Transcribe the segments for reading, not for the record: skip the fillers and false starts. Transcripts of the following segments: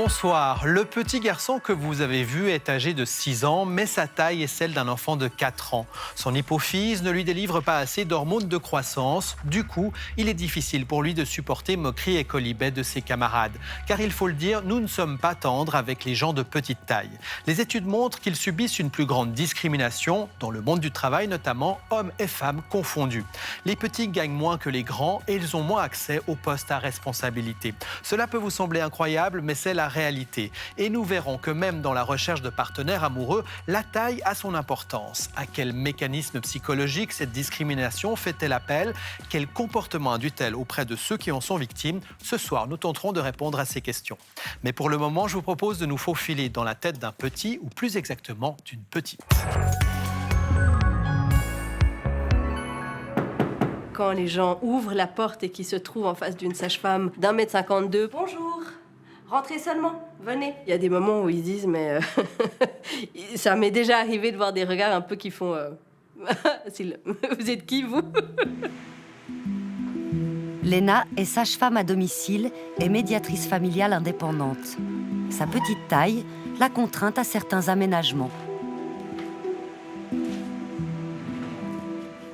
Bonsoir. Le petit garçon que vous avez vu est âgé de 6 ans, mais sa taille est celle d'un enfant de 4 ans. Son hypophyse ne lui délivre pas assez d'hormones de croissance. Du coup, il est difficile pour lui de supporter moqueries et quolibets de ses camarades. Car il faut le dire, nous ne sommes pas tendres avec les gens de petite taille. Les études montrent qu'ils subissent une plus grande discrimination, dans le monde du travail notamment, hommes et femmes confondus. Les petits gagnent moins que les grands et ils ont moins accès aux postes à responsabilité. Cela peut vous sembler incroyable, mais c'est la réalité. Et nous verrons que même dans la recherche de partenaires amoureux, la taille a son importance. À quel mécanisme psychologique cette discrimination fait-elle appel? Quel comportement induit-elle auprès de ceux qui en sont victimes? Ce soir, nous tenterons de répondre à ces questions. Mais pour le moment, je vous propose de nous faufiler dans la tête d'un petit, ou plus exactement d'une petite. Quand les gens ouvrent la porte et qu'ils se trouvent en face d'une sage-femme d'1,52 m, bonjour, rentrez seulement, venez. Il y a des moments où ils disent, mais ça m'est déjà arrivé de voir des regards un peu qui font vous êtes qui, vous? Léna est sage-femme à domicile et médiatrice familiale indépendante. Sa petite taille l'a contrainte à certains aménagements.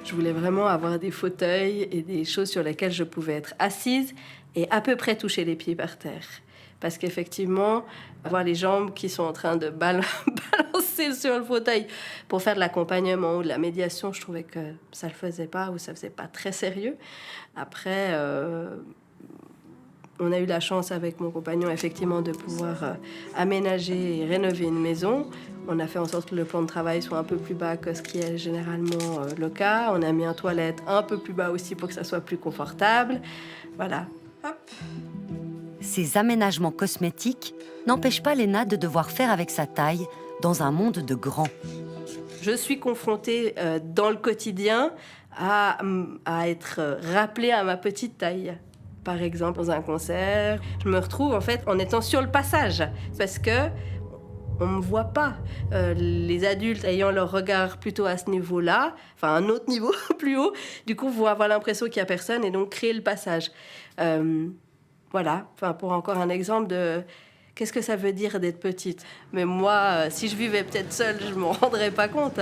Je voulais vraiment avoir des fauteuils et des choses sur lesquelles je pouvais être assise et à peu près toucher les pieds par terre. Parce qu'effectivement, avoir les jambes qui sont en train de balancer sur le fauteuil pour faire de l'accompagnement ou de la médiation, je trouvais que ça ne le faisait pas ou ça ne faisait pas très sérieux. Après, on a eu la chance avec mon compagnon, effectivement, de pouvoir aménager et rénover une maison. On a fait en sorte que le plan de travail soit un peu plus bas que ce qui est généralement le cas. On a mis un toilette un peu plus bas aussi pour que ça soit plus confortable. Voilà. Hop. Ces aménagements cosmétiques n'empêchent pas Léna de devoir faire avec sa taille dans un monde de grands. Je suis confrontée dans le quotidien à être rappelée à ma petite taille. Par exemple, dans un concert, je me retrouve en fait en étant sur le passage parce que on me voit pas. Les adultes ayant leur regard plutôt à ce niveau-là, enfin un autre niveau plus haut, du coup vont avoir l'impression qu'il y a personne et donc créer le passage. Voilà, enfin pour encore un exemple de qu'est-ce que ça veut dire d'être petite. Mais moi, si je vivais peut-être seule, je m'en rendrais pas compte.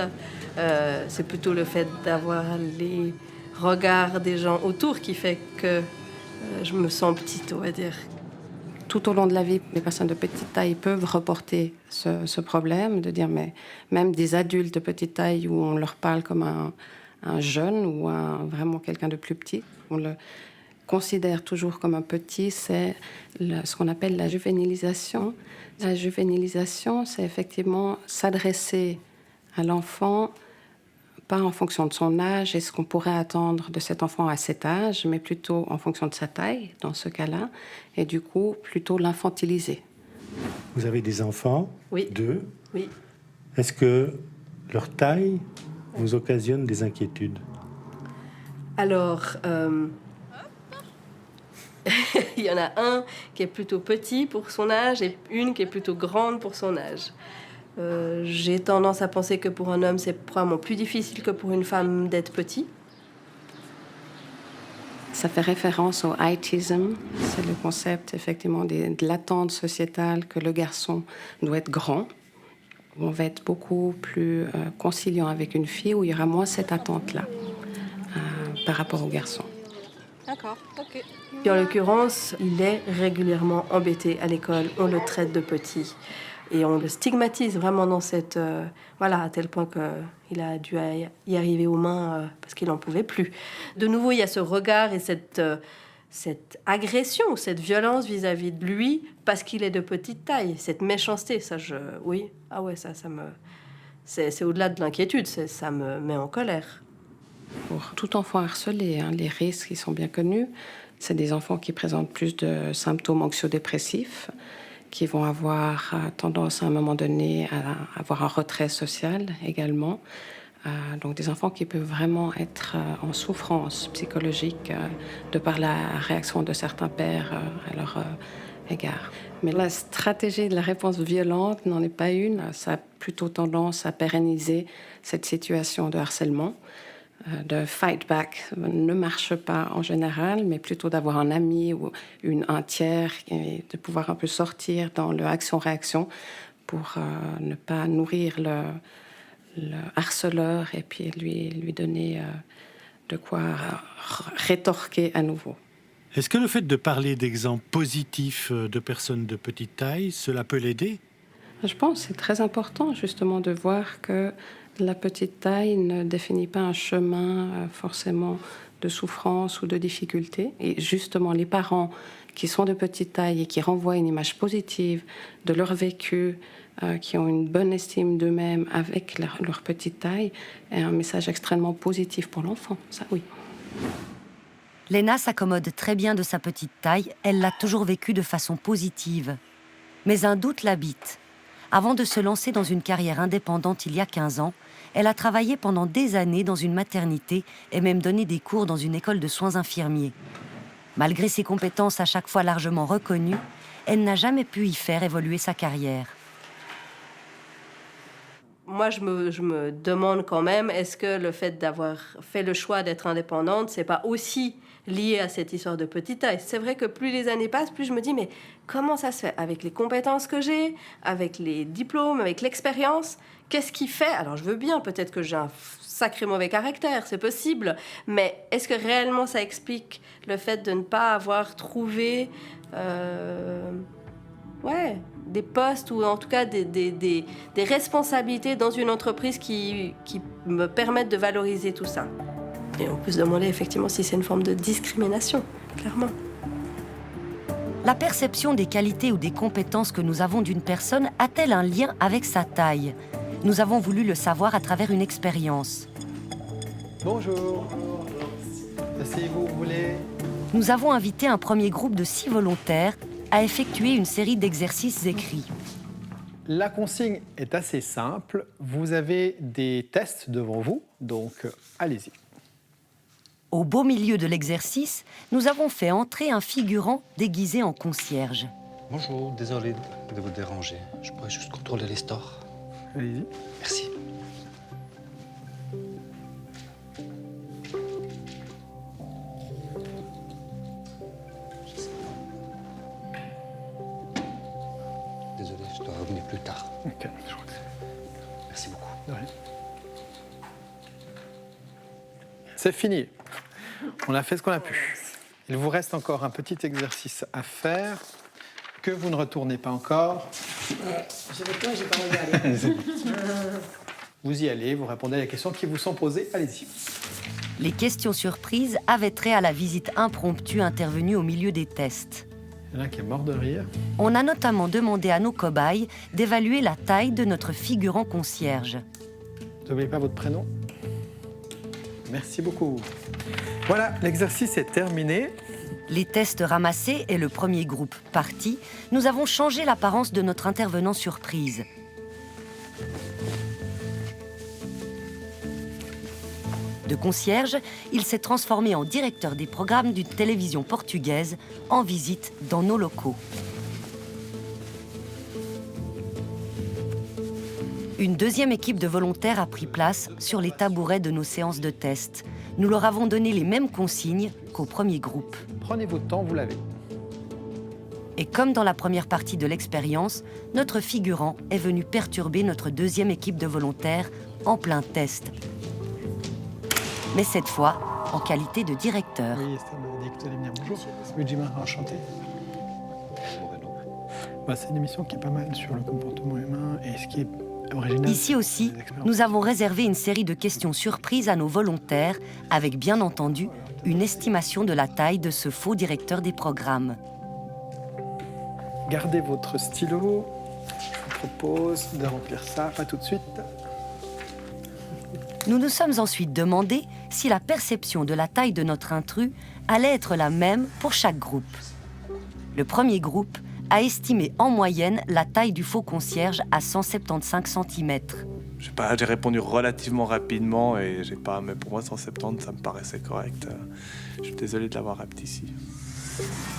C'est plutôt le fait d'avoir les regards des gens autour qui fait que je me sens petite, on va dire. Tout au long de la vie, les personnes de petite taille peuvent reporter ce problème, de dire, mais même des adultes de petite taille où on leur parle comme un jeune ou vraiment quelqu'un de plus petit, on le considère toujours comme un petit, c'est ce qu'on appelle la juvénilisation. La juvénilisation, c'est effectivement s'adresser à l'enfant pas en fonction de son âge et ce qu'on pourrait attendre de cet enfant à cet âge, mais plutôt en fonction de sa taille, dans ce cas-là, et du coup, plutôt l'infantiliser. Vous avez des enfants? Oui. 2. Oui. Est-ce que leur taille vous occasionne des inquiétudes? Alors, il y en a un qui est plutôt petit pour son âge et une qui est plutôt grande pour son âge. J'ai tendance à penser que pour un homme, c'est probablement plus difficile que pour une femme d'être petit. Ça fait référence au heightism. C'est le concept, effectivement, de l'attente sociétale que le garçon doit être grand. On va être beaucoup plus conciliant avec une fille où il y aura moins cette attente-là par rapport au garçon. D'accord, ok. Et en l'occurrence, il est régulièrement embêté à l'école. On le traite de petit. Et on le stigmatise vraiment dans cette... voilà, à tel point qu'il a dû y arriver aux mains parce qu'il n'en pouvait plus. De nouveau, il y a ce regard et cette agression, cette violence vis-à-vis de lui parce qu'il est de petite taille. Cette méchanceté, ça, oui. Ah ouais, ça me... C'est au-delà de l'inquiétude, ça me met en colère. Pour tout enfant harcelé, les risques, ils sont bien connus. C'est des enfants qui présentent plus de symptômes anxio-dépressifs, qui vont avoir tendance à un moment donné à avoir un retrait social également. Donc des enfants qui peuvent vraiment être en souffrance psychologique de par la réaction de certains pères à leur égard. Mais la stratégie de la réponse violente n'en est pas une. Ça a plutôt tendance à pérenniser cette situation de harcèlement. de fight back ne marche pas en général, mais plutôt d'avoir un ami ou un tiers et de pouvoir un peu sortir dans le action-réaction pour ne pas nourrir le harceleur et puis lui donner de quoi rétorquer à nouveau. Est-ce que le fait de parler d'exemples positifs de personnes de petite taille, cela peut l'aider? Je pense que c'est très important justement de voir que la petite taille ne définit pas un chemin forcément de souffrance ou de difficulté. Et justement, les parents qui sont de petite taille et qui renvoient une image positive de leur vécu, qui ont une bonne estime d'eux-mêmes avec leur petite taille, est un message extrêmement positif pour l'enfant. Ça, oui. Léna s'accommode très bien de sa petite taille. Elle l'a toujours vécue de façon positive. Mais un doute l'habite. Avant de se lancer dans une carrière indépendante il y a 15 ans, elle a travaillé pendant des années dans une maternité et même donné des cours dans une école de soins infirmiers. Malgré ses compétences à chaque fois largement reconnues, elle n'a jamais pu y faire évoluer sa carrière. Moi, je me demande quand même, est-ce que le fait d'avoir fait le choix d'être indépendante, c'est pas aussi lié à cette histoire de petite taille? C'est vrai que plus les années passent, plus je me dis, mais comment ça se fait? Avec les compétences que j'ai, avec les diplômes, avec l'expérience, qu'est-ce qui fait? Alors, je veux bien, peut-être que j'ai un sacré mauvais caractère, c'est possible, mais est-ce que réellement ça explique le fait de ne pas avoir trouvé... des postes ou en tout cas des responsabilités dans une entreprise qui me permettent de valoriser tout ça. Et on peut se demander effectivement si c'est une forme de discrimination, clairement. La perception des qualités ou des compétences que nous avons d'une personne a-t-elle un lien avec sa taille? Nous avons voulu le savoir à travers une expérience. Bonjour. Asseyez-vous, vous voulez? Nous avons invité un premier groupe de 6 volontaires à effectuer une série d'exercices écrits. La consigne est assez simple. Vous avez des tests devant vous, donc allez-y. Au beau milieu de l'exercice, nous avons fait entrer un figurant déguisé en concierge. Bonjour, désolé de vous déranger. Je pourrais juste contrôler les stores. Allez-y. Merci. Désolé, je dois revenir plus tard. Ok, je crois que c'est... Merci beaucoup. De rien. C'est fini. On a fait ce qu'on a pu. Il vous reste encore un petit exercice à faire que vous ne retournez pas encore. J'ai pas regardé. Vous y allez, vous répondez à les questions qui vous sont posées. Allez-y. Les questions surprises avaient trait à la visite impromptue intervenue au milieu des tests. Il y en a un qui est mort de rire. On a notamment demandé à nos cobayes d'évaluer la taille de notre figurant concierge. N'oubliez pas votre prénom. Merci beaucoup. Voilà, l'exercice est terminé. Les tests ramassés et le premier groupe parti, nous avons changé l'apparence de notre intervenant surprise. De concierge, il s'est transformé en directeur des programmes d'une télévision portugaise en visite dans nos locaux. Une deuxième équipe de volontaires a pris place sur les tabourets de nos séances de test. Nous leur avons donné les mêmes consignes qu'au premier groupe. Prenez votre temps, vous l'avez. Et comme dans la première partie de l'expérience, notre figurant est venu perturber notre deuxième équipe de volontaires en plein test. Mais cette fois, en qualité de directeur. Oui, Esther m'a dit que vous allez venir. Bonjour. Ujima, enchanté. C'est une émission qui est pas mal sur le comportement humain et ce qui est original. Ici aussi, nous avons réservé une série de questions surprises à nos volontaires, avec bien entendu une estimation de la taille de ce faux directeur des programmes. Gardez votre stylo. Je vous propose de remplir ça, pas tout de suite. Nous nous sommes ensuite demandé si la perception de la taille de notre intrus allait être la même pour chaque groupe. Le premier groupe a estimé en moyenne la taille du faux concierge à 175 cm. J'ai répondu relativement rapidement et mais pour moi 170 ça me paraissait correct. Je suis désolé de l'avoir rapetissé.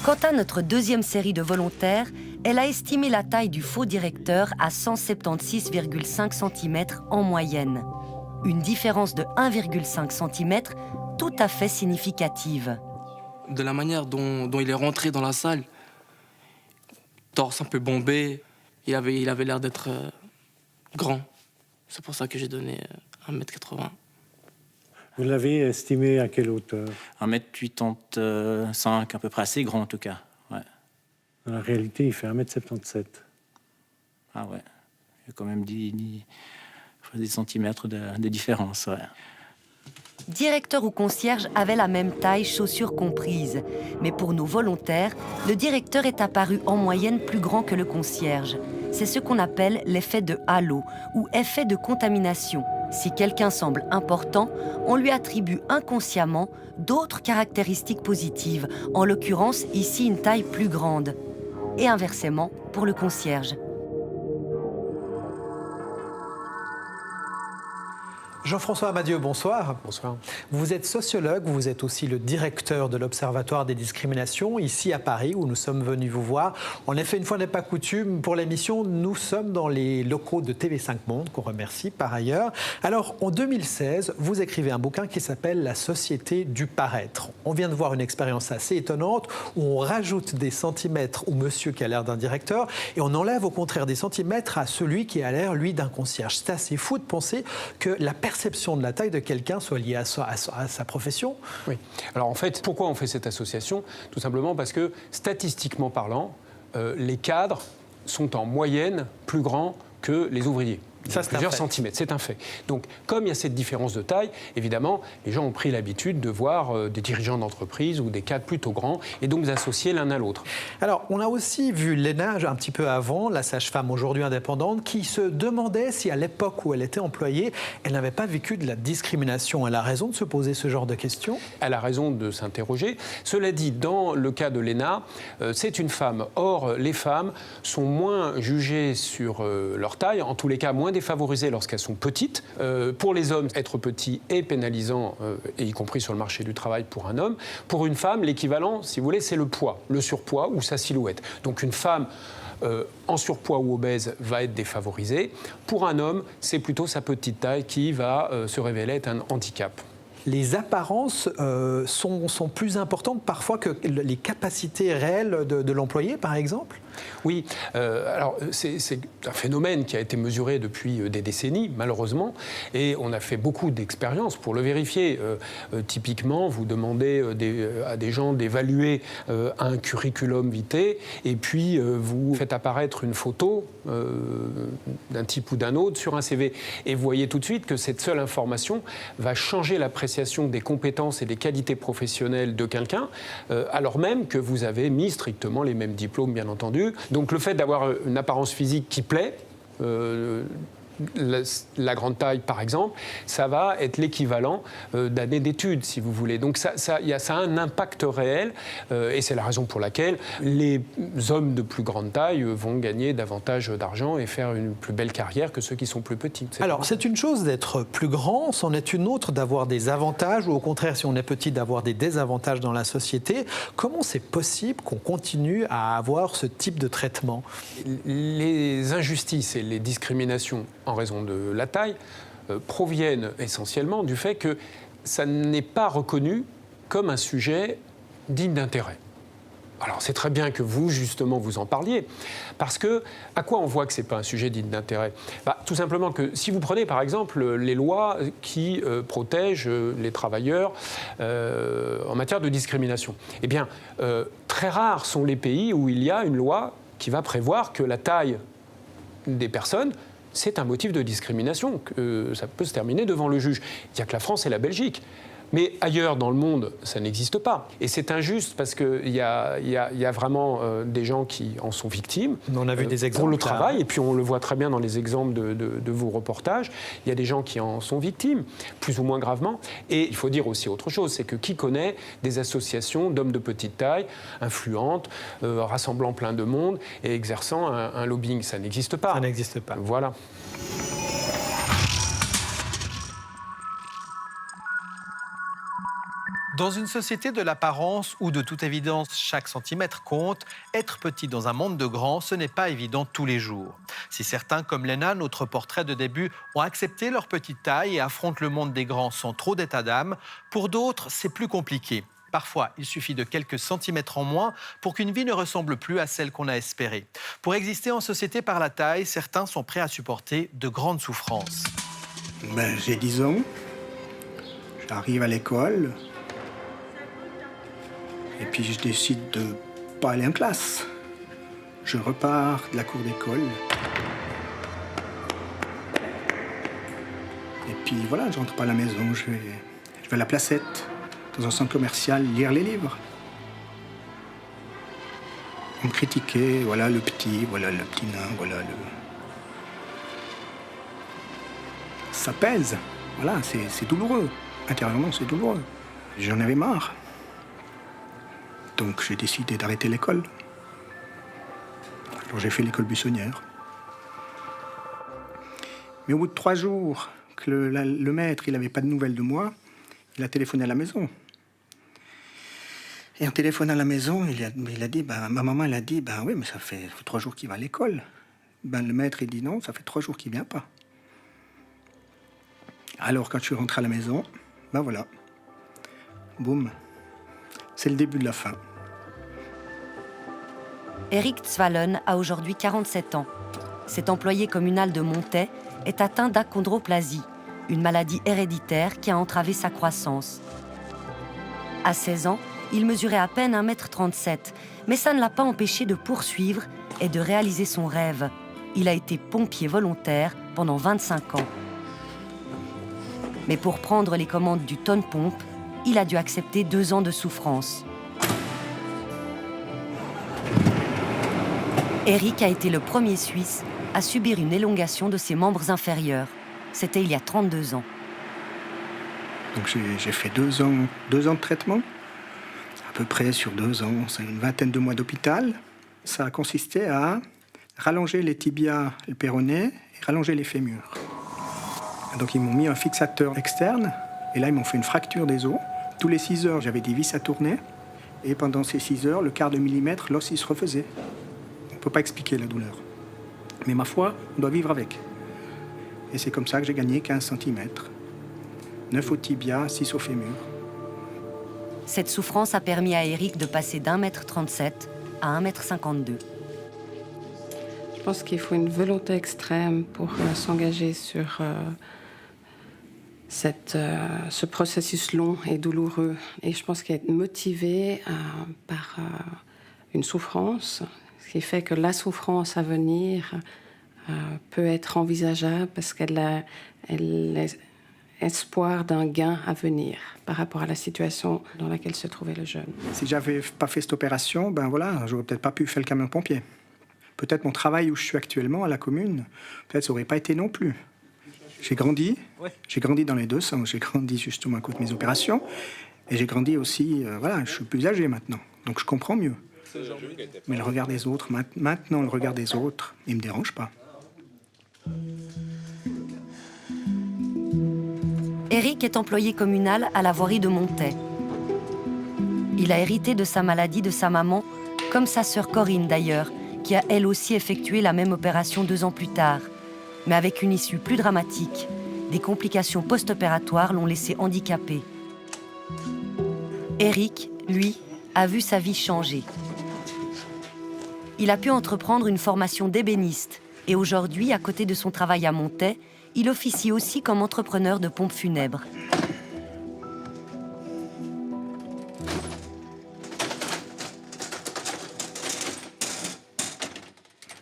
Quant à notre deuxième série de volontaires, elle a estimé la taille du faux directeur à 176,5 cm en moyenne. Une différence de 1,5 cm tout à fait significative. De la manière dont il est rentré dans la salle, torse un peu bombé, il avait l'air d'être grand. C'est pour ça que j'ai donné 1,80 m. Vous l'avez estimé à quelle hauteur? 1,85 m à peu près, assez grand en tout cas. Ouais. Dans la réalité, il fait 1,77 m. Ah ouais, il y a quand même 10 centimètres de différence. Ouais. Directeur ou concierge avaient la même taille, chaussures comprises. Mais pour nos volontaires, le directeur est apparu en moyenne plus grand que le concierge. C'est ce qu'on appelle l'effet de halo ou effet de contamination. Si quelqu'un semble important, on lui attribue inconsciemment d'autres caractéristiques positives, en l'occurrence ici une taille plus grande. Et inversement pour le concierge. Jean-François Amadieu, bonsoir. Bonsoir. Vous êtes sociologue, vous êtes aussi le directeur de l'Observatoire des discriminations, ici à Paris, où nous sommes venus vous voir. En effet, une fois n'est pas coutume, pour l'émission, nous sommes dans les locaux de TV5 Monde, qu'on remercie par ailleurs. Alors, en 2016, vous écrivez un bouquin qui s'appelle « La société du paraître ». On vient de voir une expérience assez étonnante, où on rajoute des centimètres au monsieur qui a l'air d'un directeur, et on enlève au contraire des centimètres à celui qui a l'air, lui, d'un concierge. C'est assez fou de penser que la perception de la taille de quelqu'un soit liée à sa profession. Oui. Alors en fait, pourquoi on fait cette association? Tout simplement parce que, statistiquement parlant, les cadres sont en moyenne plus grands que les ouvriers. Ça, c'est plusieurs centimètres, c'est un fait. Donc, comme il y a cette différence de taille, évidemment, les gens ont pris l'habitude de voir des dirigeants d'entreprise ou des cadres plutôt grands et donc d'associer l'un à l'autre. Alors, on a aussi vu Léna, un petit peu avant, la sage-femme aujourd'hui indépendante, qui se demandait si à l'époque où elle était employée, elle n'avait pas vécu de la discrimination. Elle a raison de se poser ce genre de questions? Elle a raison de s'interroger. Cela dit, dans le cas de Léna, c'est une femme. Or, les femmes sont moins jugées sur leur taille, en tous les cas moins défavorisées lorsqu'elles sont petites. Pour les hommes, être petit est pénalisant, et y compris sur le marché du travail pour un homme. Pour une femme, l'équivalent, si vous voulez, c'est le poids, le surpoids ou sa silhouette. Donc une femme en surpoids ou obèse va être défavorisée. Pour un homme, c'est plutôt sa petite taille qui va se révéler être un handicap. Les apparences sont plus importantes parfois que les capacités réelles de l'employé, par exemple? Oui, alors c'est un phénomène qui a été mesuré depuis des décennies, malheureusement, et on a fait beaucoup d'expériences pour le vérifier. Typiquement, vous demandez à des gens d'évaluer un curriculum vitae, et puis vous faites apparaître une photo d'un type ou d'un autre sur un CV, et vous voyez tout de suite que cette seule information va changer l'appréciation des compétences et des qualités professionnelles de quelqu'un, alors même que vous avez mis strictement les mêmes diplômes, bien entendu. Donc le fait d'avoir une apparence physique qui plaît, la grande taille par exemple, ça va être l'équivalent d'années d'études, si vous voulez. Donc ça a un impact réel, et c'est la raison pour laquelle les hommes de plus grande taille vont gagner davantage d'argent et faire une plus belle carrière que ceux qui sont plus petits. Alors c'est une chose d'être plus grand, c'en est une autre d'avoir des avantages, ou au contraire, si on est petit, d'avoir des désavantages dans la société. Comment c'est possible qu'on continue à avoir ce type de traitement? Les injustices et les discriminations en raison de la taille, proviennent essentiellement du fait que ça n'est pas reconnu comme un sujet digne d'intérêt. Alors c'est très bien que vous, justement, vous en parliez, parce que, à quoi on voit que ce n'est pas un sujet digne d'intérêt? Tout simplement que si vous prenez, par exemple, les lois qui protègent les travailleurs en matière de discrimination, eh bien, très rares sont les pays où il y a une loi qui va prévoir que la taille des personnes, c'est un motif de discrimination, que ça peut se terminer devant le juge. Il n'y a que la France et la Belgique. Mais ailleurs dans le monde, ça n'existe pas. Et c'est injuste parce qu'il y a vraiment des gens qui en sont victimes. On a vu des exemples. Pour le travail, et puis on le voit très bien dans les exemples de vos reportages. Il y a des gens qui en sont victimes, plus ou moins gravement. Et il faut dire aussi autre chose, c'est que qui connaît des associations d'hommes de petite taille, influentes, rassemblant plein de monde et exerçant un lobbying? Ça n'existe pas. Ça n'existe pas. Voilà. Dans une société de l'apparence où de toute évidence chaque centimètre compte, être petit dans un monde de grands, ce n'est pas évident tous les jours. Si certains, comme Léna, notre portrait de début, ont accepté leur petite taille et affrontent le monde des grands sans trop d'état d'âme, pour d'autres, c'est plus compliqué. Parfois, il suffit de quelques centimètres en moins pour qu'une vie ne ressemble plus à celle qu'on a espérée. Pour exister en société par la taille, certains sont prêts à supporter de grandes souffrances. J'ai 10 ans, j'arrive à l'école, et puis je décide de pas aller en classe. Je repars de la cour d'école. Et puis voilà, je rentre pas à la maison, je vais à la Placette, dans un centre commercial, lire les livres. On me critiquait, voilà le petit nain, voilà le... Ça pèse, voilà, c'est douloureux. Intérieurement, c'est douloureux. J'en avais marre. Donc j'ai décidé d'arrêter l'école. Alors j'ai fait l'école buissonnière. Mais au bout de 3 jours, que le maître il n'avait pas de nouvelles de moi, il a téléphoné à la maison. Et en téléphonant à la maison, il a dit, ma maman elle a dit, oui, mais ça fait 3 jours qu'il va à l'école. Le maître il dit non, ça fait 3 jours qu'il ne vient pas. Alors quand je suis rentré à la maison, voilà, boum, c'est le début de la fin. Eric Zwalen a aujourd'hui 47 ans. Cet employé communal de Montaix est atteint d'achondroplasie, une maladie héréditaire qui a entravé sa croissance. À 16 ans, il mesurait à peine 1,37 m, mais ça ne l'a pas empêché de poursuivre et de réaliser son rêve. Il a été pompier volontaire pendant 25 ans. Mais pour prendre les commandes du tonne-pompe, il a dû accepter 2 ans de souffrance. Eric a été le premier Suisse à subir une élongation de ses membres inférieurs. C'était il y a 32 ans. Donc j'ai fait 2 ans de traitement. À peu près sur 2 ans, c'est une vingtaine de mois d'hôpital. Ça a consisté à rallonger les tibias, le péroné et rallonger les fémurs. Donc ils m'ont mis un fixateur externe et là ils m'ont fait une fracture des os. Tous les 6 heures, j'avais des vis à tourner et pendant ces 6 heures, le quart de millimètre, l'os il se refaisait. On ne peut pas expliquer la douleur. Mais ma foi, on doit vivre avec. Et c'est comme ça que j'ai gagné 15 cm. 9 au tibia, 6 au fémur. Cette souffrance a permis à Eric de passer d'1,37 m à 1,52 m. Je pense qu'il faut une volonté extrême pour s'engager sur ce processus long et douloureux. Et je pense qu'être motivé par une souffrance, ce qui fait que la souffrance à venir peut être envisageable parce qu'elle laisse espoir d'un gain à venir par rapport à la situation dans laquelle se trouvait le jeune. Si j'avais pas fait cette opération, j'aurais peut-être pas pu faire le camion pompier. Peut-être mon travail où je suis actuellement à la commune, peut-être ça aurait pas été non plus. J'ai grandi dans les 2 sens. J'ai grandi justement à cause de mes opérations et j'ai grandi aussi, je suis plus âgé maintenant, donc je comprends mieux. Mais le regard des autres, maintenant le regard des autres, il me dérange pas. Eric est employé communal à la voirie de Montaix. Il a hérité de sa maladie de sa maman, comme sa sœur Corinne d'ailleurs, qui a elle aussi effectué la même opération 2 ans plus tard, mais avec une issue plus dramatique. Des complications post-opératoires l'ont laissé handicapé. Eric, lui, a vu sa vie changer. Il a pu entreprendre une formation d'ébéniste et aujourd'hui, à côté de son travail à Montaix, il officie aussi comme entrepreneur de pompes funèbres.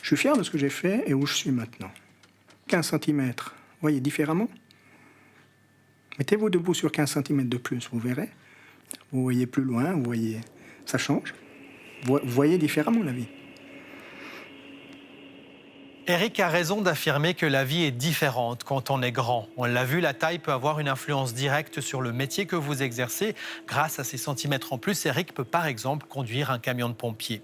Je suis fier de ce que j'ai fait et où je suis maintenant. 15 cm, vous voyez différemment. Mettez-vous debout sur 15 cm de plus, vous verrez. Vous voyez plus loin, vous voyez, ça change. Vous voyez différemment la vie. Eric a raison d'affirmer que la vie est différente quand on est grand. On l'a vu, la taille peut avoir une influence directe sur le métier que vous exercez. Grâce à ces centimètres en plus, Eric peut par exemple conduire un camion de pompiers.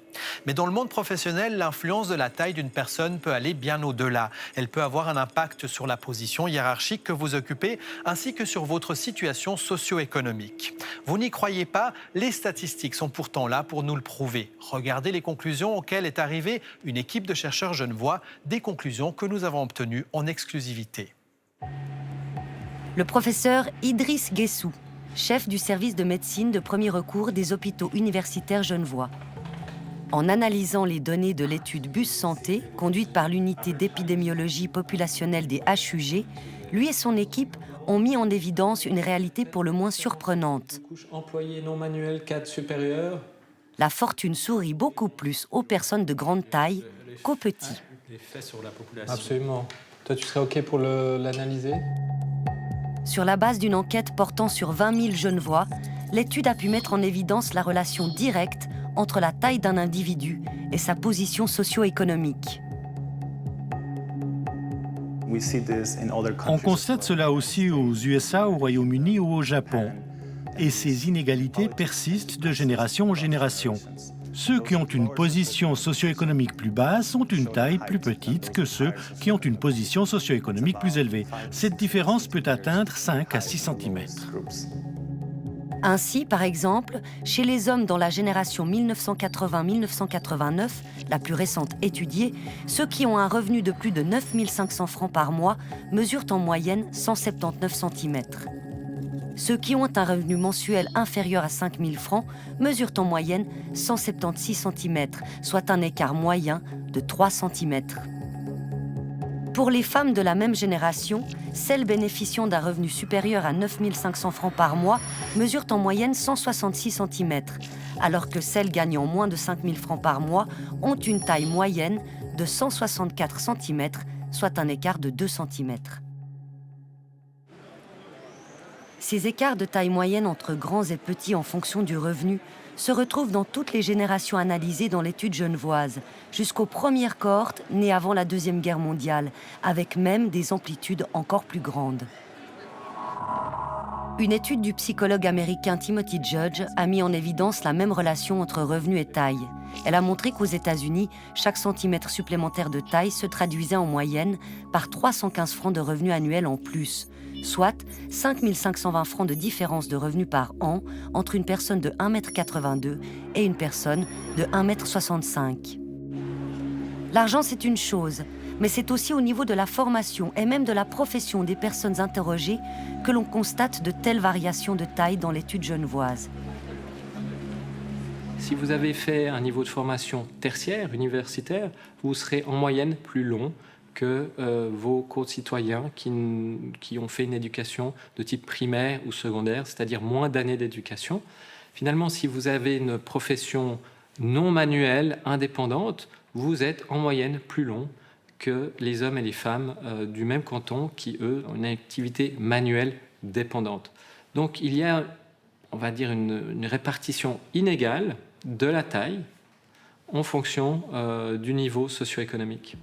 Mais dans le monde professionnel, l'influence de la taille d'une personne peut aller bien au-delà. Elle peut avoir un impact sur la position hiérarchique que vous occupez, ainsi que sur votre situation socio-économique. Vous n'y croyez pas? Les statistiques sont pourtant là pour nous le prouver. Regardez les conclusions auxquelles est arrivée une équipe de chercheurs genevois, des conclusions que nous avons obtenues en exclusivité. Le professeur Idriss Guessou, chef du service de médecine de premier recours des hôpitaux universitaires genevois. En analysant les données de l'étude BUS Santé, conduite par l'unité d'épidémiologie populationnelle des HUG, lui et son équipe ont mis en évidence une réalité pour le moins surprenante. Couche employée non manuelle, cadre supérieur. La fortune sourit beaucoup plus aux personnes de grande taille qu'aux petits. L'effet sur la population. Absolument. Toi, tu serais OK pour l'analyser? Sur la base d'une enquête portant sur 20 000 Genevois, l'étude a pu mettre en évidence la relation directe entre la taille d'un individu et sa position socio-économique. On constate cela aussi aux USA, au Royaume-Uni ou au Japon. Et ces inégalités persistent de génération en génération. Ceux qui ont une position socio-économique plus basse ont une taille plus petite que ceux qui ont une position socio-économique plus élevée. Cette différence peut atteindre 5 à 6 cm. Ainsi, par exemple, chez les hommes dans la génération 1980-1989, la plus récente étudiée, ceux qui ont un revenu de plus de 9 500 francs par mois mesurent en moyenne 179 cm. Ceux qui ont un revenu mensuel inférieur à 5 000 francs mesurent en moyenne 176 cm, soit un écart moyen de 3 cm. Pour les femmes de la même génération, celles bénéficiant d'un revenu supérieur à 9 500 francs par mois mesurent en moyenne 166 cm, alors que celles gagnant moins de 5 000 francs par mois ont une taille moyenne de 164 cm, soit un écart de 2 cm. Ces écarts de taille moyenne entre grands et petits en fonction du revenu se retrouvent dans toutes les générations analysées dans l'étude genevoise, jusqu'aux premières cohortes nées avant la Deuxième Guerre mondiale, avec même des amplitudes encore plus grandes. Une étude du psychologue américain Timothy Judge a mis en évidence la même relation entre revenu et taille. Elle a montré qu'aux États-Unis, chaque centimètre supplémentaire de taille se traduisait en moyenne par 315 francs de revenus annuels en plus, soit 5 520 francs de différence de revenus par an entre une personne de 1,82 m et une personne de 1,65 m. L'argent, c'est une chose, mais c'est aussi au niveau de la formation et même de la profession des personnes interrogées que l'on constate de telles variations de taille dans l'étude genevoise. Si vous avez fait un niveau de formation tertiaire, universitaire, vous serez en moyenne plus long que vos concitoyens qui ont fait une éducation de type primaire ou secondaire, c'est-à-dire moins d'années d'éducation. Finalement, si vous avez une profession non manuelle, indépendante, vous êtes en moyenne plus long que les hommes et les femmes du même canton qui, eux, ont une activité manuelle dépendante. Donc il y a, on va dire, une répartition inégale de la taille en fonction du niveau socio-économique.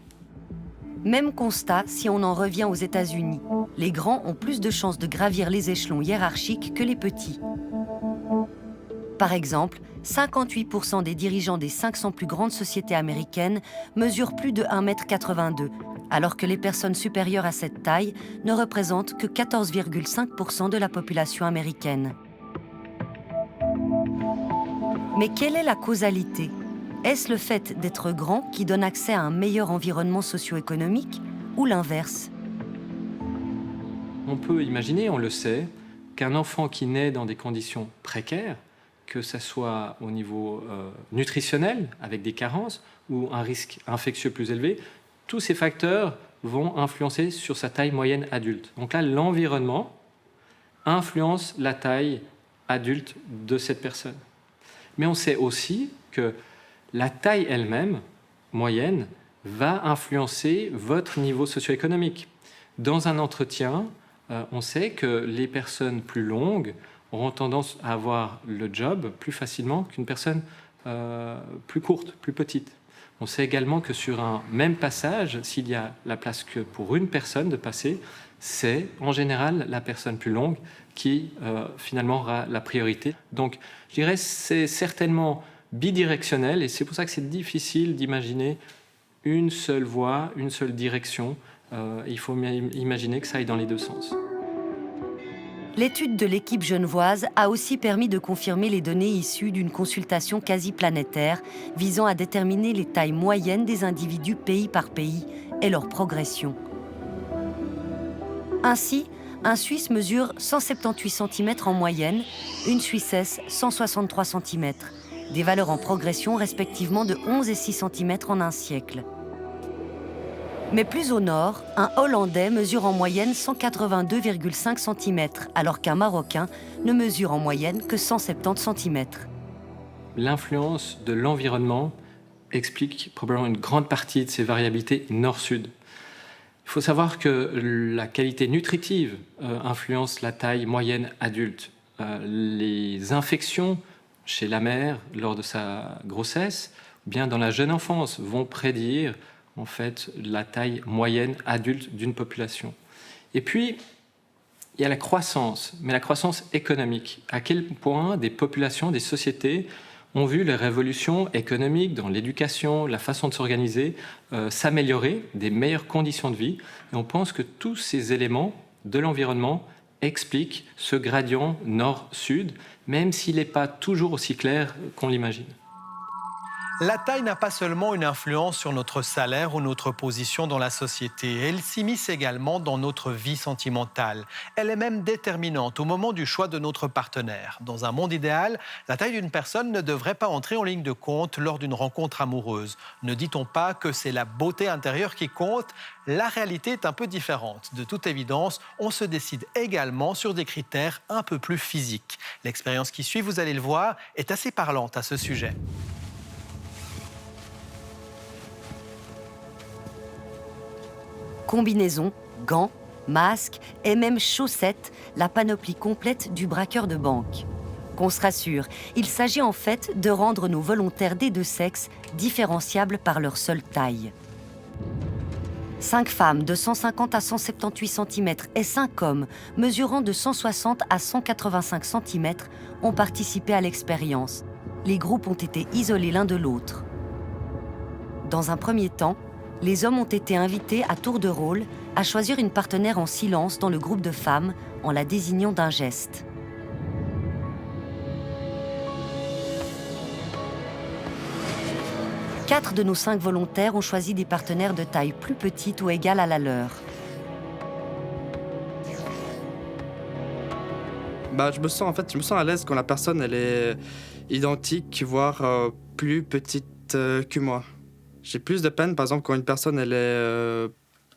Même constat si on en revient aux États-Unis. Les grands ont plus de chances de gravir les échelons hiérarchiques que les petits. Par exemple, 58% des dirigeants des 500 plus grandes sociétés américaines mesurent plus de 1,82 m, alors que les personnes supérieures à cette taille ne représentent que 14,5% de la population américaine. Mais quelle est la causalité ? Est-ce le fait d'être grand qui donne accès à un meilleur environnement socio-économique ou l'inverse ? On peut imaginer, on le sait, qu'un enfant qui naît dans des conditions précaires, que ce soit au niveau nutritionnel, avec des carences, ou un risque infectieux plus élevé, tous ces facteurs vont influencer sur sa taille moyenne adulte. Donc là, l'environnement influence la taille adulte de cette personne. Mais on sait aussi que la taille elle-même, moyenne, va influencer votre niveau socio-économique. Dans un entretien, on sait que les personnes plus longues auront tendance à avoir le job plus facilement qu'une personne plus courte, plus petite. On sait également que sur un même passage, s'il y a la place que pour une personne de passer, c'est en général la personne plus longue qui finalement aura la priorité. Donc je dirais que c'est certainement bidirectionnel et c'est pour ça que c'est difficile d'imaginer une seule voie, une seule direction. Il faut imaginer que ça aille dans les deux sens. L'étude de l'équipe genevoise a aussi permis de confirmer les données issues d'une consultation quasi planétaire visant à déterminer les tailles moyennes des individus pays par pays et leur progression. Ainsi, un Suisse mesure 178 cm en moyenne, une Suissesse 163 cm, des valeurs en progression respectivement de 11 et 6 cm en un siècle. Mais plus au nord, un Hollandais mesure en moyenne 182,5 cm, alors qu'un Marocain ne mesure en moyenne que 170 cm. L'influence de l'environnement explique probablement une grande partie de ces variabilités nord-sud. Il faut savoir que la qualité nutritive influence la taille moyenne adulte. Les infections chez la mère lors de sa grossesse, ou bien dans la jeune enfance, vont prédire en fait la taille moyenne adulte d'une population. Et puis, il y a la croissance, mais la croissance économique. À quel point des populations, des sociétés ont vu les révolutions économiques dans l'éducation, la façon de s'organiser, s'améliorer, des meilleures conditions de vie. Et on pense que tous ces éléments de l'environnement expliquent ce gradient nord-sud, même s'il n'est pas toujours aussi clair qu'on l'imagine. La taille n'a pas seulement une influence sur notre salaire ou notre position dans la société, elle s'immisce également dans notre vie sentimentale. Elle est même déterminante au moment du choix de notre partenaire. Dans un monde idéal, la taille d'une personne ne devrait pas entrer en ligne de compte lors d'une rencontre amoureuse. Ne dit-on pas que c'est la beauté intérieure qui compte ? La réalité est un peu différente. De toute évidence, on se décide également sur des critères un peu plus physiques. L'expérience qui suit, vous allez le voir, est assez parlante à ce sujet. Combinaisons, gants, masques et même chaussettes, la panoplie complète du braqueur de banque. Qu'on se rassure, il s'agit en fait de rendre nos volontaires des deux sexes différenciables par leur seule taille. 5 femmes de 150 à 178 cm et 5 hommes mesurant de 160 à 185 cm ont participé à l'expérience. Les groupes ont été isolés l'un de l'autre. Dans un premier temps, les hommes ont été invités à tour de rôle à choisir une partenaire en silence dans le groupe de femmes en la désignant d'un geste. Quatre de nos 5 volontaires ont choisi des partenaires de taille plus petite ou égale à la leur. Je me sens à l'aise quand la personne elle est identique, voire plus petite que moi. J'ai plus de peine, par exemple, quand une personne elle est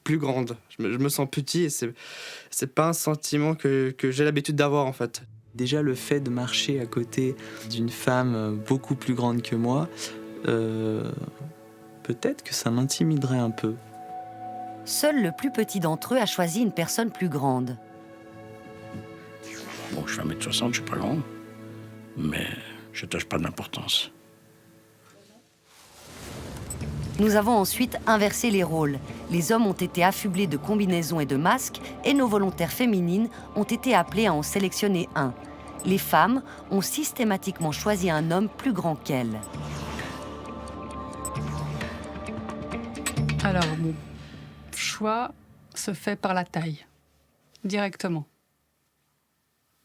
plus grande. Je me sens petit et c'est pas un sentiment que j'ai l'habitude d'avoir, en fait. Déjà, le fait de marcher à côté d'une femme beaucoup plus grande que moi, peut-être que ça m'intimiderait un peu. Seul le plus petit d'entre eux a choisi une personne plus grande. Bon, je fais 1m60, je suis pas grand, mais je tâche pas d'importance. Nous avons ensuite inversé les rôles. Les hommes ont été affublés de combinaisons et de masques et nos volontaires féminines ont été appelées à en sélectionner un. Les femmes ont systématiquement choisi un homme plus grand qu'elles. Alors, mon choix se fait par la taille, directement.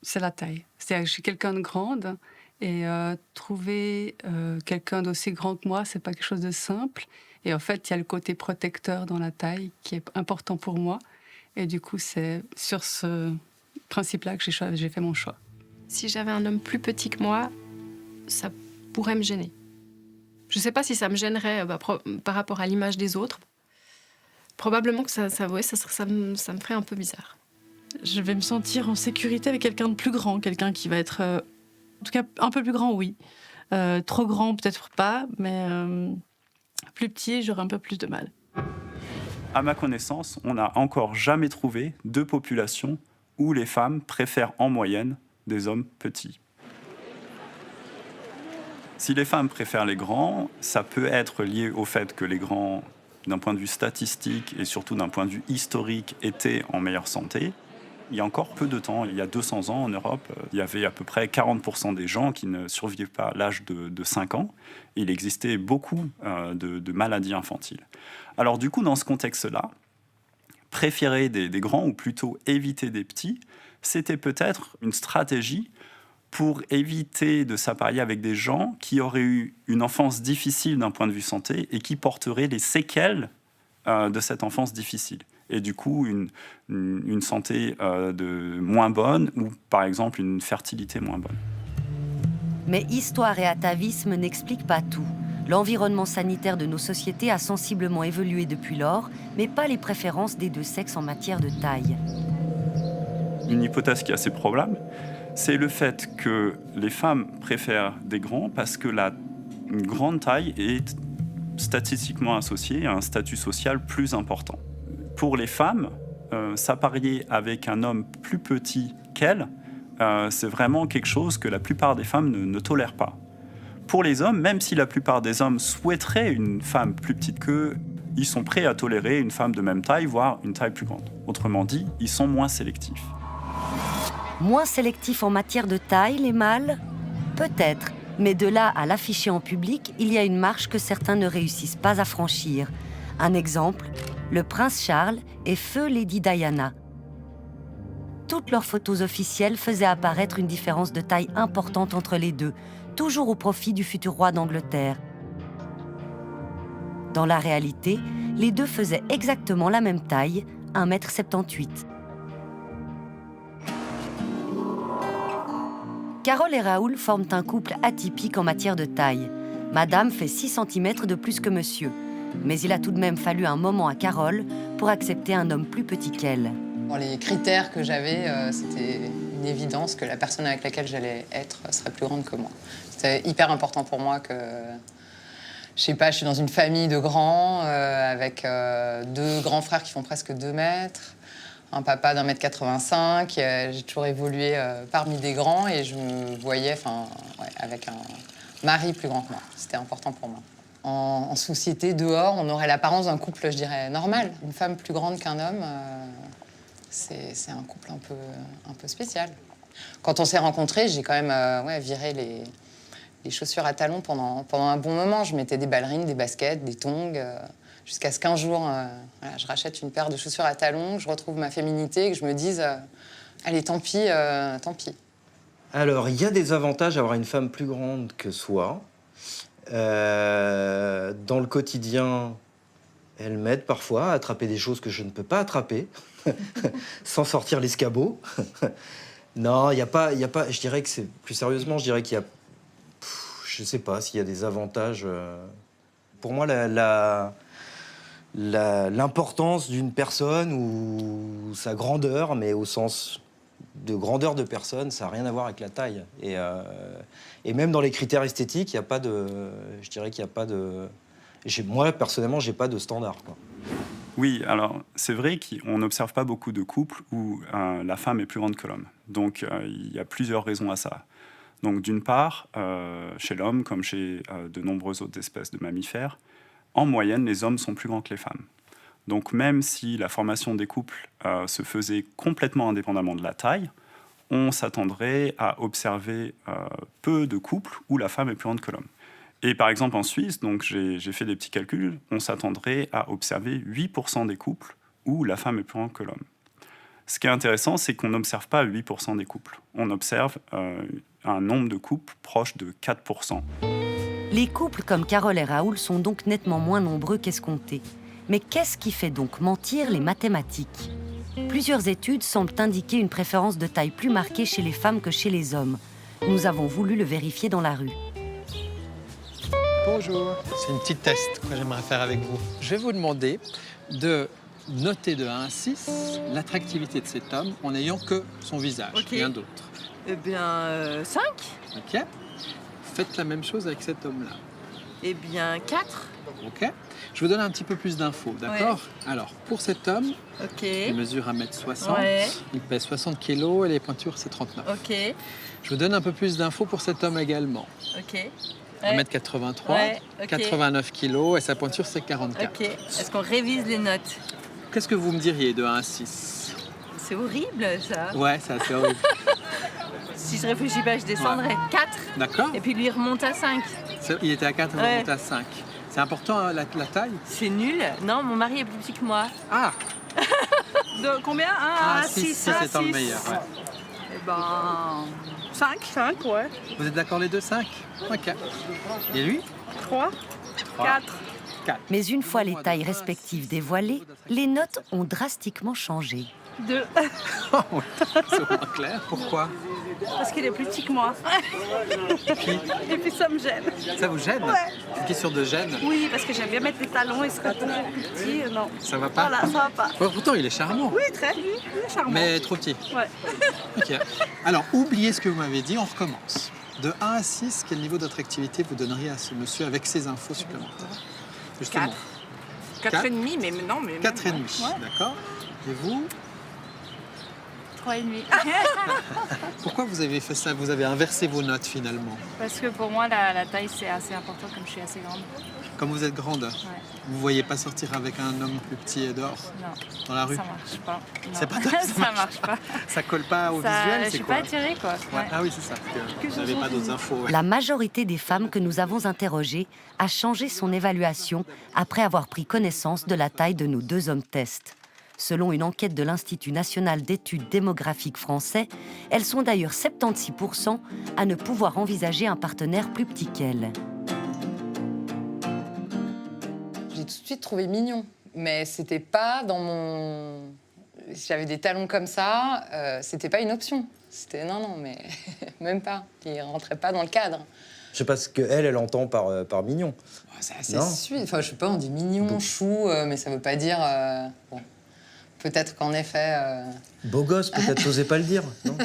C'est la taille. C'est-à-dire que je suis quelqu'un de grande et trouver quelqu'un d'aussi grand que moi, c'est pas quelque chose de simple. Et en fait, il y a le côté protecteur dans la taille qui est important pour moi. Et du coup, c'est sur ce principe-là que j'ai fait mon choix. Si j'avais un homme plus petit que moi, ça pourrait me gêner. Je sais pas si ça me gênerait par rapport à l'image des autres. Probablement que ça me ferait un peu bizarre. Je vais me sentir en sécurité avec quelqu'un de plus grand, quelqu'un qui va être, en tout cas, un peu plus grand, oui. Trop grand, peut-être pas, mais plus petit, j'aurais un peu plus de mal. À ma connaissance, on n'a encore jamais trouvé deux populations où les femmes préfèrent en moyenne des hommes petits. Si les femmes préfèrent les grands, ça peut être lié au fait que les grands, d'un point de vue statistique et surtout d'un point de vue historique, étaient en meilleure santé. Il y a encore peu de temps, il y a 200 ans en Europe, il y avait à peu près 40% des gens qui ne survivaient pas à l'âge de 5 ans. Et il existait beaucoup de maladies infantiles. Alors du coup, dans ce contexte-là, préférer des grands ou plutôt éviter des petits, c'était peut-être une stratégie pour éviter de s'apparier avec des gens qui auraient eu une enfance difficile d'un point de vue santé et qui porteraient les séquelles de cette enfance difficile. Et du coup, une santé moins bonne ou, par exemple, une fertilité moins bonne. Mais histoire et atavisme n'expliquent pas tout. L'environnement sanitaire de nos sociétés a sensiblement évolué depuis lors, mais pas les préférences des deux sexes en matière de taille. Une hypothèse qui est assez probable, c'est le fait que les femmes préfèrent des grands parce que une grande taille est statistiquement associée à un statut social plus important. Pour les femmes, s'apparier avec un homme plus petit qu'elles, c'est vraiment quelque chose que la plupart des femmes ne tolèrent pas. Pour les hommes, même si la plupart des hommes souhaiteraient une femme plus petite qu'eux, ils sont prêts à tolérer une femme de même taille, voire une taille plus grande. Autrement dit, ils sont moins sélectifs. Moins sélectifs en matière de taille, les mâles ? Peut-être, mais de là à l'afficher en public, il y a une marche que certains ne réussissent pas à franchir. Un exemple, le prince Charles et feu Lady Diana. Toutes leurs photos officielles faisaient apparaître une différence de taille importante entre les deux, toujours au profit du futur roi d'Angleterre. Dans la réalité, les deux faisaient exactement la même taille, 1,78 m. Carole et Raoul forment un couple atypique en matière de taille. Madame fait 6 cm de plus que monsieur. Mais il a tout de même fallu un moment à Carole pour accepter un homme plus petit qu'elle. Dans les critères que j'avais, c'était une évidence que la personne avec laquelle j'allais être serait plus grande que moi. C'était hyper important pour moi que, je sais pas, je suis dans une famille de grands, avec 2 grands frères qui font presque 2 mètres, un papa d'1,85 m. J'ai toujours évolué parmi des grands et je me voyais avec un mari plus grand que moi. C'était important pour moi. En société, dehors, on aurait l'apparence d'un couple, je dirais, normal. Une femme plus grande qu'un homme, c'est un couple un peu spécial. Quand on s'est rencontrés, j'ai quand même viré les chaussures à talons pendant un bon moment. Je mettais des ballerines, des baskets, des tongs, jusqu'à ce qu'un jour, je rachète une paire de chaussures à talons, que je retrouve ma féminité et que je me dise allez, tant pis, tant pis. Alors, il y a des avantages à avoir une femme plus grande que soi. Dans le quotidien, elle m'aide parfois à attraper des choses que je ne peux pas attraper, sans sortir l'escabeau. Non, il n'y a pas, je dirais que c'est, plus sérieusement, je dirais qu'il y a, je ne sais pas s'il y a des avantages. Pour moi, l'importance d'une personne ou sa grandeur, mais au sens de grandeur de personne, ça n'a rien à voir avec la taille. Et même dans les critères esthétiques, il y a pas de, je dirais qu'il n'y a pas de... Moi, personnellement, je n'ai pas de standard, quoi. Oui, alors c'est vrai qu'on n'observe pas beaucoup de couples où la femme est plus grande que l'homme. Donc il y a plusieurs raisons à ça. Donc d'une part, chez l'homme, comme chez de nombreuses autres espèces de mammifères, en moyenne, les hommes sont plus grands que les femmes. Donc même si la formation des couples se faisait complètement indépendamment de la taille, on s'attendrait à observer peu de couples où la femme est plus grande que l'homme. Et par exemple en Suisse, donc j'ai fait des petits calculs, on s'attendrait à observer 8% des couples où la femme est plus grande que l'homme. Ce qui est intéressant, c'est qu'on n'observe pas 8% des couples. On observe un nombre de couples proche de 4%. Les couples comme Carole et Raoul sont donc nettement moins nombreux qu'escomptés. Mais qu'est-ce qui fait donc mentir les mathématiques ? Plusieurs études semblent indiquer une préférence de taille plus marquée chez les femmes que chez les hommes. Nous avons voulu le vérifier dans la rue. Bonjour. C'est une petite test que j'aimerais faire avec vous. Je vais vous demander de noter de 1 à 6 l'attractivité de cet homme en n'ayant que son visage, rien d'autre. Eh bien, 5. Ok. Faites la même chose avec cet homme-là. Eh bien, 4. Ok. Je vous donne un petit peu plus d'infos, d'accord? Ouais. Alors, pour cet homme, il mesure 1,60 m, il pèse 60 kg et les pointures, c'est 39. Ok. Je vous donne un peu plus d'infos pour cet homme également. Ok. Ouais. 1m83, Ouais, ok. 89 kg et sa pointure c'est 44. Ok. Est-ce qu'on révise les notes? Qu'est-ce que vous me diriez de 1 à 6? C'est horrible ça. Ouais, c'est assez horrible. Si je réfléchis pas, je descendrais. 4. D'accord. Et puis lui il remonte à 5. Il était à 4, il Ouais. remonte à 5. C'est important hein, la taille? C'est nul. Non, mon mari est plus petit que moi. Ah. De combien? 1 à 6. 6 étant le meilleur. Ouais. Eh ben. 5. 5, ouais. Vous êtes d'accord les deux? 5? Ok. Et lui? 3. 4. Mais une fois les tailles respectives dévoilées, les notes ont drastiquement changé. 2. C'est vraiment clair. Pourquoi? Parce qu'il est plus petit que moi. Et puis ça me gêne. Ça vous gêne? Ouais. C'est une question de gêne? Oui, parce que j'aime bien mettre des talons et se retrouver plus petit. Non. Ça va pas? Voilà, ça va pas. Ouais, pourtant, il est charmant. Oui, très. Il est charmant. Mais trop petit. Ouais. Ok. Alors, oubliez ce que vous m'avez dit, on recommence. De 1 à 6, quel niveau d'attractivité vous donneriez à ce monsieur avec ces infos supplémentaires? Justement. 4 et demi, mais non. Mais 4 et demi, ouais. d'accord. Et vous? 3,5. Pourquoi vous avez fait ça? Vous avez inversé vos notes finalement? Parce que pour moi, la taille, c'est assez important comme je suis assez grande. Comme vous êtes grande, vous ne voyez pas sortir avec un homme plus petit et dehors Non. dans la rue? Ça marche pas. Non. C'est pas top, ça marche pas. Ça colle pas au Ça- visuel, je c'est suis quoi? pas attirée, quoi. Ouais. Ouais. Ah oui, c'est ça. Que vous n'avez pas d'autres infos. Ouais. La majorité des femmes que nous avons interrogées a changé son évaluation après avoir pris connaissance de la taille de nos 2 hommes tests. Selon une enquête de l'Institut national d'études démographiques français, elles sont d'ailleurs 76% à ne pouvoir envisager un partenaire plus petit qu'elles. J'ai tout de suite trouvé mignon, mais c'était pas dans mon... J'avais des talons comme ça, c'était pas une option. C'était non, mais même pas. Il rentrait pas dans le cadre. Je sais pas ce qu'elle entend par mignon. C'est assez suisse. Enfin, je sais pas, on dit mignon, chou, mais ça veut pas dire... Bon. Peut-être qu'en effet... Beau gosse, peut-être, t'osais pas le dire, non?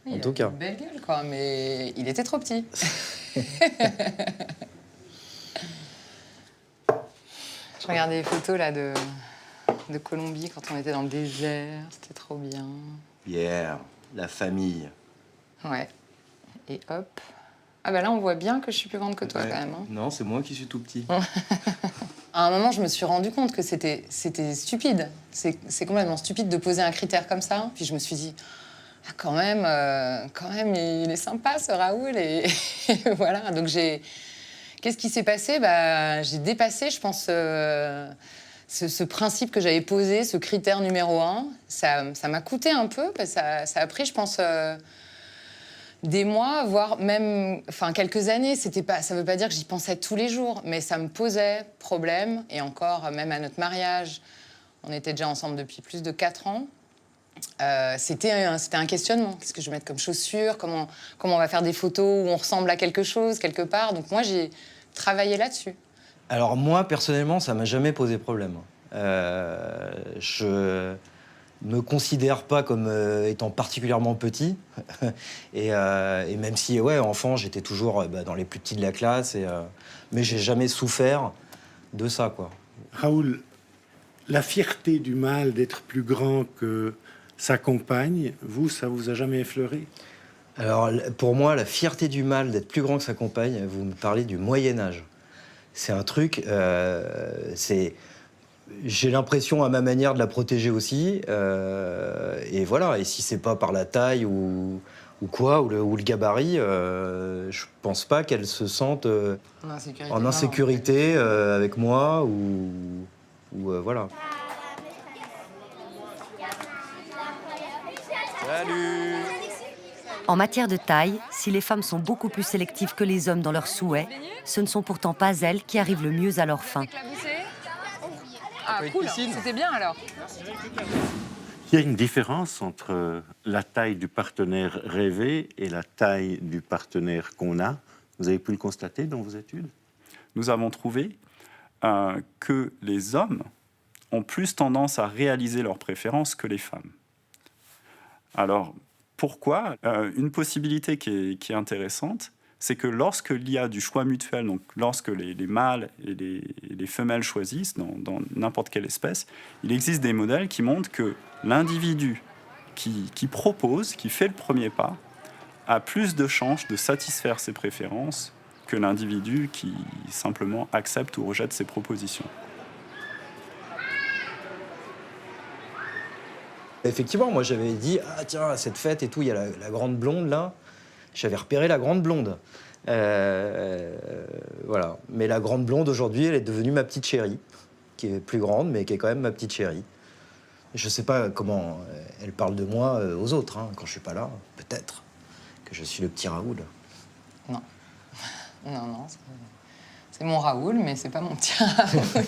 En tout cas. Une belle gueule, quoi, mais il était trop petit. Je regardais les photos là de Colombie quand on était dans le désert. C'était trop bien. Yeah, la famille. Ouais. Et hop. Ah bah là, on voit bien que je suis plus grande que toi, Ouais. quand même. Hein. Non, c'est moi qui suis tout petit. À un moment, je me suis rendu compte que c'était stupide. C'est complètement stupide de poser un critère comme ça. Puis je me suis dit, ah, quand même, il est sympa, ce Raoul. Et voilà. Donc qu'est-ce qui s'est passé? Bah, j'ai dépassé, je pense, ce principe que j'avais posé, ce critère numéro 1. Ça m'a coûté un peu, parce que ça a pris, je pense, des mois, voire même quelques années. Ça veut pas dire que j'y pensais tous les jours, mais ça me posait problème. Et encore, même à notre mariage, on était déjà ensemble depuis plus de 4 ans. C'était un questionnement. Qu'est-ce que je vais mettre comme chaussures? Comment on va faire des photos où on ressemble à quelque chose, quelque part? Donc moi, j'ai travaillé là-dessus. Alors moi, personnellement, ça m'a jamais posé problème. Je me considère pas comme étant particulièrement petit. et même si, enfant, j'étais toujours dans les plus petits de la classe. Mais j'ai jamais souffert de ça, quoi. Raoul, la fierté du mâle d'être plus grand que sa compagne, ça vous a jamais effleuré? Alors, pour moi, la fierté du mâle d'être plus grand que sa compagne, vous me parlez du Moyen-Âge. C'est un truc... J'ai l'impression, à ma manière, de la protéger aussi. Et voilà. Et si c'est pas par la taille ou le gabarit, je pense pas qu'elle se sente en insécurité avec moi ou voilà. Salut! En matière de taille, si les femmes sont beaucoup plus sélectives que les hommes dans leurs souhaits, ce ne sont pourtant pas elles qui arrivent le mieux à leurs fins. Ah, cool, c'était bien alors. Il y a une différence entre la taille du partenaire rêvé et la taille du partenaire qu'on a. Vous avez pu le constater dans vos études? Nous avons trouvé que les hommes ont plus tendance à réaliser leurs préférences que les femmes. Alors, pourquoi? Une possibilité qui est intéressante, c'est que lorsqu'il y a du choix mutuel, donc lorsque les mâles et les femelles choisissent dans n'importe quelle espèce, il existe des modèles qui montrent que l'individu qui propose, qui fait le premier pas, a plus de chances de satisfaire ses préférences que l'individu qui simplement accepte ou rejette ses propositions. Effectivement, moi j'avais dit, ah tiens, à cette fête et tout, il y a la grande blonde là. J'avais repéré la grande blonde. Voilà. Mais la grande blonde aujourd'hui, elle est devenue ma petite chérie, qui est plus grande, mais qui est quand même ma petite chérie. Je sais pas comment elle parle de moi aux autres, hein, quand je suis pas là. Peut-être que je suis le petit Raoul. Non. Non, c'est mon Raoul, mais c'est pas mon petit Raoul.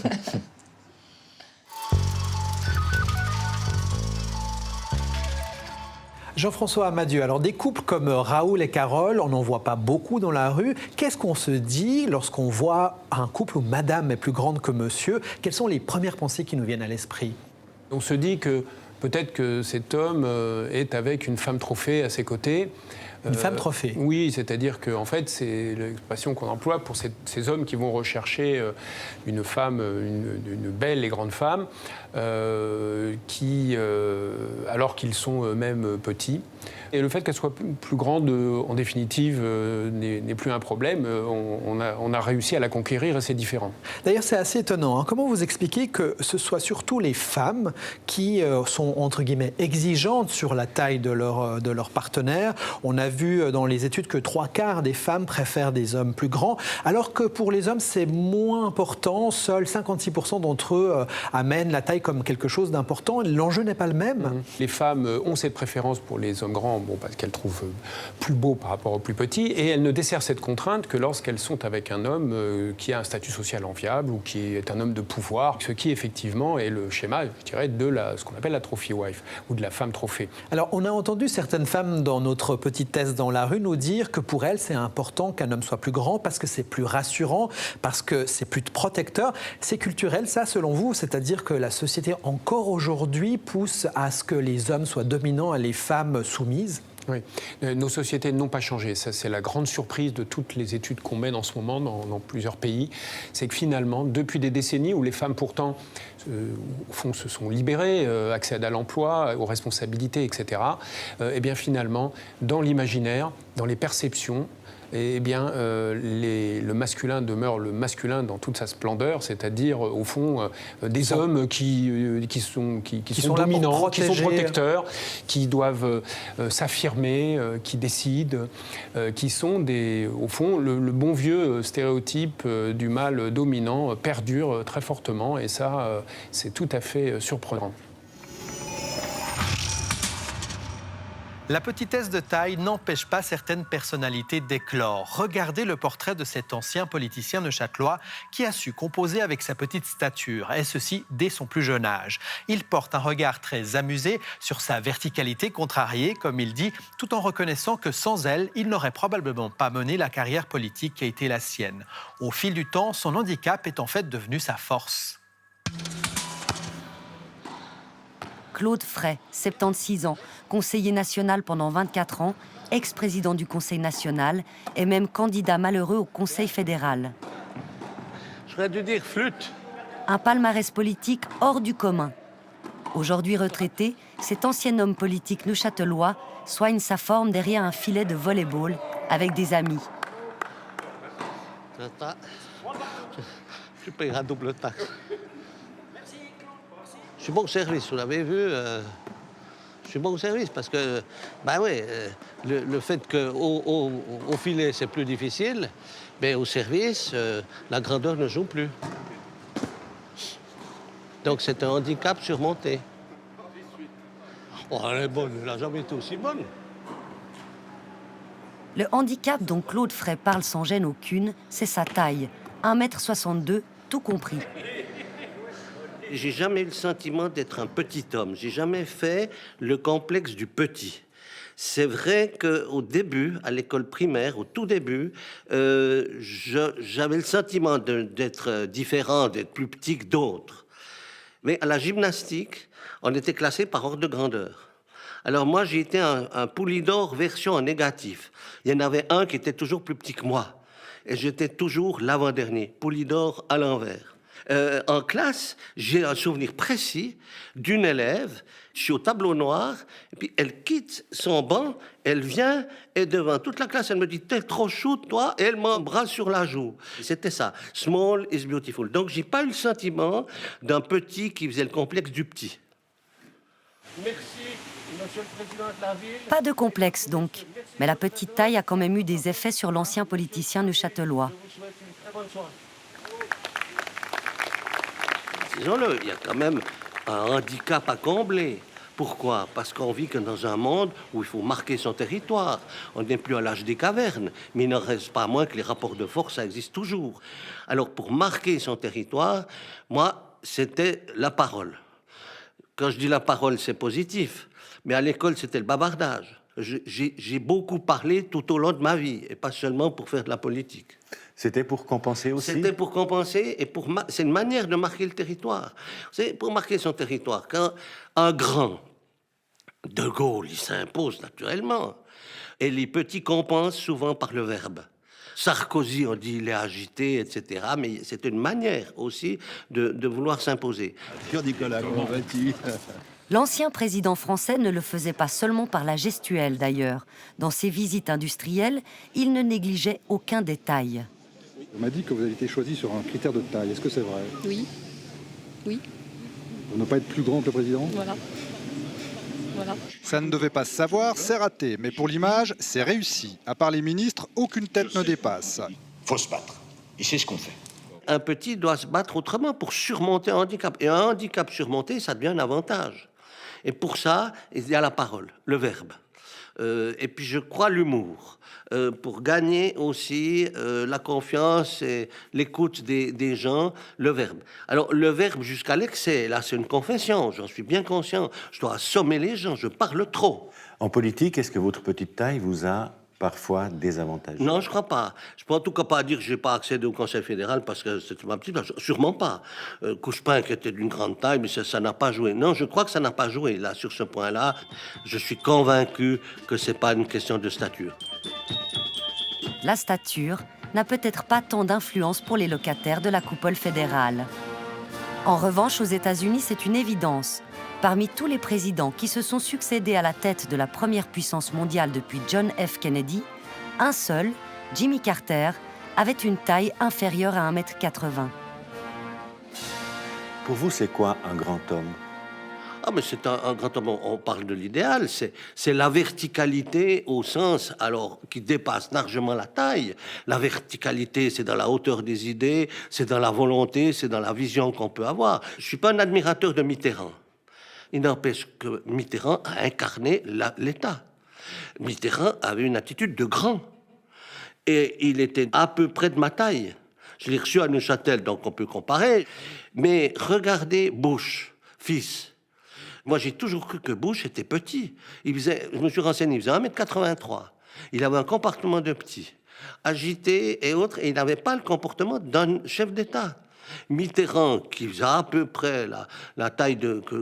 Jean-François Amadieu, alors des couples comme Raoul et Carole, on n'en voit pas beaucoup dans la rue. Qu'est-ce qu'on se dit lorsqu'on voit un couple où madame est plus grande que monsieur? Quelles sont les premières pensées qui nous viennent à l'esprit? On se dit que peut-être que cet homme est avec une femme trophée à ses côtés. Une femme trophée? Oui, c'est-à-dire que en fait, c'est l'expression qu'on emploie pour ces hommes qui vont rechercher une femme, une belle et grande femme, alors qu'ils sont eux-mêmes petits. Et le fait qu'elle soit plus grande, en définitive, n'est plus un problème. On a réussi à la conquérir et c'est différent. D'ailleurs, c'est assez étonnant. Hein. Comment vous expliquez que ce soit surtout les femmes qui sont, entre guillemets, exigeantes sur la taille de leur partenaire? On a vu dans les études que 3/4 des femmes préfèrent des hommes plus grands, alors que pour les hommes, c'est moins important. Seuls 56% d'entre eux amènent la taille comme quelque chose d'important. L'enjeu n'est pas le même. Les femmes ont cette préférence pour les hommes grands, parce qu'elles trouvent plus beau par rapport aux plus petits, et elles ne desserrent cette contrainte que lorsqu'elles sont avec un homme qui a un statut social enviable ou qui est un homme de pouvoir, ce qui effectivement est le schéma, je dirais, de ce qu'on appelle la trophy wife ou de la femme trophée. Alors, on a entendu certaines femmes dans notre petit test dans la rue nous dire que pour elles, c'est important qu'un homme soit plus grand parce que c'est plus rassurant, parce que c'est plus protecteur. C'est culturel, ça, selon vous? C'est-à-dire que la société, encore aujourd'hui, pousse à ce que les hommes soient dominants et les femmes soumises? Oui, nos sociétés n'ont pas changé. Ça, c'est la grande surprise de toutes les études qu'on mène en ce moment dans plusieurs pays. C'est que finalement, depuis des décennies où les femmes pourtant, au fond, se sont libérées, accèdent à l'emploi, aux responsabilités, etc., eh bien finalement, dans l'imaginaire, dans les perceptions, eh bien, le masculin demeure le masculin dans toute sa splendeur, c'est-à-dire, au fond, des hommes qui sont dominants, qui sont protecteurs, qui doivent s'affirmer, qui décident, qui sont, au fond, le bon vieux stéréotype du mâle dominant perdure très fortement, et ça, c'est tout à fait surprenant. La petitesse de taille n'empêche pas certaines personnalités d'éclore. Regardez le portrait de cet ancien politicien neuchâtelois qui a su composer avec sa petite stature, et ceci dès son plus jeune âge. Il porte un regard très amusé sur sa verticalité contrariée, comme il dit, tout en reconnaissant que sans elle, il n'aurait probablement pas mené la carrière politique qui a été la sienne. Au fil du temps, son handicap est en fait devenu sa force. Claude Frey, 76 ans, conseiller national pendant 24 ans, ex-président du Conseil national et même candidat malheureux au Conseil fédéral. J'aurais dû dire flûte. Un palmarès politique hors du commun. Aujourd'hui retraité, cet ancien homme politique neuchâtelois soigne sa forme derrière un filet de volley-ball avec des amis. Tu payeras double taxe. Je suis bon service, vous l'avez vu. Je suis bon service parce que, le fait qu'au filet c'est plus difficile, mais au service, la grandeur ne joue plus. Donc c'est un handicap surmonté. Oh, elle est bonne, elle n'a jamais été aussi bonne. Le handicap dont Claude Frey parle sans gêne aucune, c'est sa taille. 1,62 m, tout compris. J'ai jamais eu le sentiment d'être un petit homme. J'ai jamais fait le complexe du petit. C'est vrai qu'au début, à l'école primaire, au tout début, j'avais le sentiment d'être différent, d'être plus petit que d'autres. Mais à la gymnastique, on était classé par ordre de grandeur. Alors moi, j'ai été un Poulidor version en négatif. Il y en avait un qui était toujours plus petit que moi. Et j'étais toujours l'avant-dernier, Poulidor à l'envers. En classe, j'ai un souvenir précis d'une élève, je suis au tableau noir, et puis elle quitte son banc, elle vient, et devant toute la classe, elle me dit « T'es trop chou, toi ?» et elle m'embrasse sur la joue. C'était ça, « Small is beautiful ». Donc, j'ai pas eu le sentiment d'un petit qui faisait le complexe du petit. Merci, monsieur le président de la ville. Pas de complexe donc, mais la petite taille a quand même eu des effets sur l'ancien politicien neuchâtelois. Disons-le, il y a quand même un handicap à combler. Pourquoi? Parce qu'on vit que dans un monde où il faut marquer son territoire. On n'est plus à l'âge des cavernes, mais il n'en reste pas moins que les rapports de force, ça existe toujours. Alors, pour marquer son territoire, moi, c'était la parole. Quand je dis la parole, c'est positif, mais à l'école, c'était le bavardage. J'ai beaucoup parlé tout au long de ma vie, et pas seulement pour faire de la politique. C'était pour compenser aussi? C'était pour compenser, et c'est une manière de marquer le territoire. C'est pour marquer son territoire. Quand un grand, De Gaulle, il s'impose naturellement, et les petits compensent souvent par le verbe. Sarkozy, on dit il est agité, etc. Mais c'est une manière aussi de vouloir s'imposer. Nicolas, comment vas-tu? L'ancien président français ne le faisait pas seulement par la gestuelle d'ailleurs. Dans ses visites industrielles, il ne négligeait aucun détail. On m'a dit que vous avez été choisi sur un critère de taille. Est-ce que c'est vrai? Oui. Oui. Pour ne pas être plus grand que le président? Voilà. Voilà. Ça ne devait pas se savoir, c'est raté. Mais pour l'image, c'est réussi. À part les ministres, aucune tête ne dépasse. Faut se battre. Et c'est ce qu'on fait. Un petit doit se battre autrement pour surmonter un handicap. Et un handicap surmonté, ça devient un avantage. Et pour ça, il y a la parole, le verbe. Et puis je crois l'humour. Pour gagner aussi la confiance et l'écoute des gens, le verbe. Alors le verbe jusqu'à l'excès, là c'est une confession, j'en suis bien conscient. Je dois assommer les gens, je parle trop. En politique, est-ce que votre petite taille vous a parfois désavantagé? Non, je crois pas. Je peux en tout cas pas dire que j'ai pas accédé au Conseil fédéral parce que c'était ma petite... Sûrement pas. Couchepin qui était d'une grande taille, mais ça n'a pas joué. Non, je crois que ça n'a pas joué. Là, sur ce point-là, je suis convaincu que c'est pas une question de stature. La stature n'a peut-être pas tant d'influence pour les locataires de la coupole fédérale. En revanche, aux États-Unis, c'est une évidence. Parmi tous les présidents qui se sont succédés à la tête de la première puissance mondiale depuis John F. Kennedy, un seul, Jimmy Carter, avait une taille inférieure à 1,80 m. Pour vous, c'est quoi un grand homme? Ah, mais c'est un grand homme, on parle de l'idéal, c'est la verticalité au sens, alors, qui dépasse largement la taille. La verticalité, c'est dans la hauteur des idées, c'est dans la volonté, c'est dans la vision qu'on peut avoir. Je suis pas un admirateur de Mitterrand. Il n'empêche que Mitterrand a incarné l'État. Mitterrand avait une attitude de grand. Et il était à peu près de ma taille. Je l'ai reçu à Neuchâtel, donc on peut comparer. Mais regardez Bush, fils. Moi, j'ai toujours cru que Bush était petit. Je me suis renseigné, il faisait 1,83 m. Il avait un comportement de petit, agité et autres, et il n'avait pas le comportement d'un chef d'État. Mitterrand, qui faisait à peu près la taille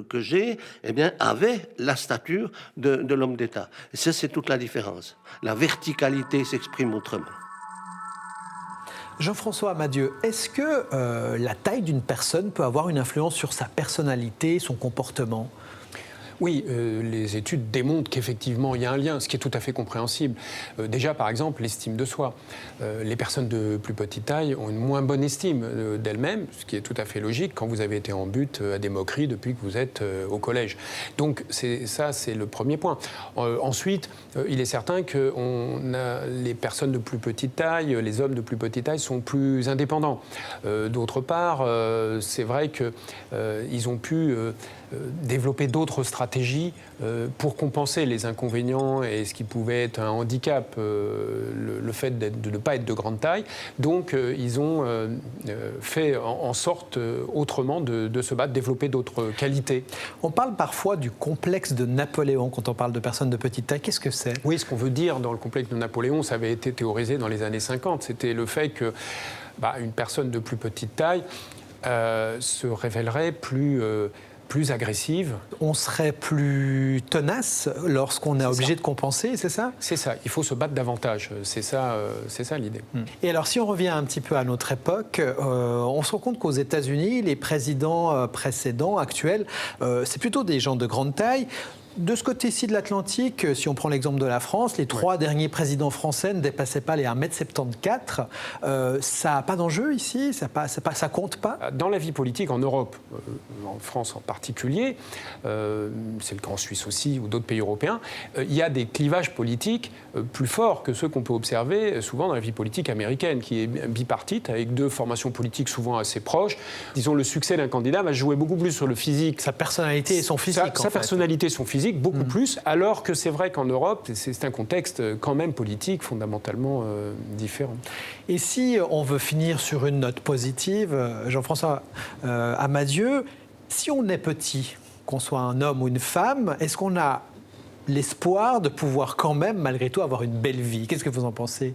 que j'ai, eh bien, avait la stature de l'homme d'État. Et ça, c'est toute la différence. La verticalité s'exprime autrement. Jean-François Amadieu, est-ce que la taille d'une personne peut avoir une influence sur sa personnalité, son comportement ? Oui, les études démontrent qu'effectivement, il y a un lien, ce qui est tout à fait compréhensible. Déjà, par exemple, l'estime de soi. Les personnes de plus petite taille ont une moins bonne estime d'elles-mêmes, ce qui est tout à fait logique quand vous avez été en but à des moqueries depuis que vous êtes au collège. Donc, ça, c'est le premier point. Ensuite, il est certain que les personnes de plus petite taille, les hommes de plus petite taille sont plus indépendants. D'autre part, c'est vrai qu'ils ont pu développer d'autres stratégies pour compenser les inconvénients et ce qui pouvait être un handicap, le fait de ne pas être de grande taille. Donc, ils ont fait en sorte autrement de se battre, développer d'autres qualités. On parle parfois du complexe de Napoléon quand on parle de personnes de petite taille. Qu'est-ce que c'est ? Oui, ce qu'on veut dire dans le complexe de Napoléon, ça avait été théorisé dans les années 50. C'était le fait que une personne de plus petite taille se révélerait plus plus agressive. On serait plus tenace lorsqu'on est obligé de compenser, c'est ça? C'est ça, il faut se battre davantage, c'est ça l'idée. Et alors si on revient un petit peu à notre époque, on se rend compte qu'aux États-Unis, les présidents précédents, actuels, c'est plutôt des gens de grande taille. De ce côté-ci de l'Atlantique, si on prend l'exemple de la France, les 3 derniers présidents français ne dépassaient pas les 1,74 m. Ça n'a pas d'enjeu ici? Ça compte pas? Dans la vie politique en Europe, en France en particulier, c'est le cas en Suisse aussi ou d'autres pays européens, il y a des clivages politiques plus forts que ceux qu'on peut observer souvent dans la vie politique américaine, qui est bipartite, avec 2 formations politiques souvent assez proches. Disons, le succès d'un candidat va jouer beaucoup plus sur le physique. Sa personnalité et son physique. Sa personnalité et son physique, beaucoup plus, alors que c'est vrai qu'en Europe, c'est un contexte quand même politique fondamentalement différent. Et si on veut finir sur une note positive, Jean-François Amadieu, si on est petit, qu'on soit un homme ou une femme, est-ce qu'on a l'espoir de pouvoir quand même, malgré tout, avoir une belle vie? Qu'est-ce que vous en pensez?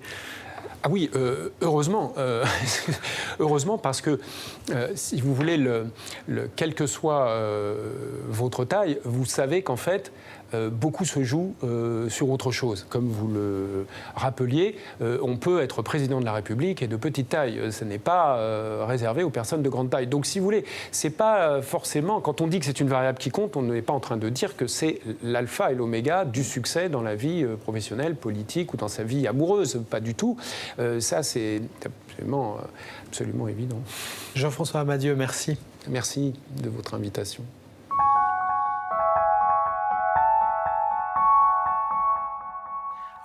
Ah oui, heureusement. Heureusement parce que, si vous voulez, quelle que soit votre taille, vous savez qu'en fait, beaucoup se joue sur autre chose. Comme vous le rappeliez, on peut être président de la République et de petite taille. Ce n'est pas réservé aux personnes de grande taille. Donc, si vous voulez, c'est pas forcément... Quand on dit que c'est une variable qui compte, on n'est pas en train de dire que c'est l'alpha et l'oméga du succès dans la vie professionnelle, politique ou dans sa vie amoureuse. Pas du tout. Ça, c'est absolument évident. Jean-François Amadieu, merci. Merci de votre invitation.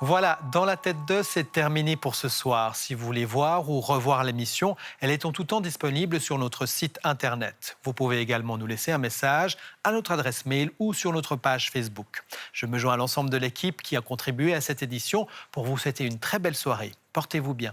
Voilà, Dans la tête d'eux, c'est terminé pour ce soir. Si vous voulez voir ou revoir l'émission, elle est en tout temps disponible sur notre site internet. Vous pouvez également nous laisser un message à notre adresse mail ou sur notre page Facebook. Je me joins à l'ensemble de l'équipe qui a contribué à cette édition pour vous souhaiter une très belle soirée. Portez-vous bien.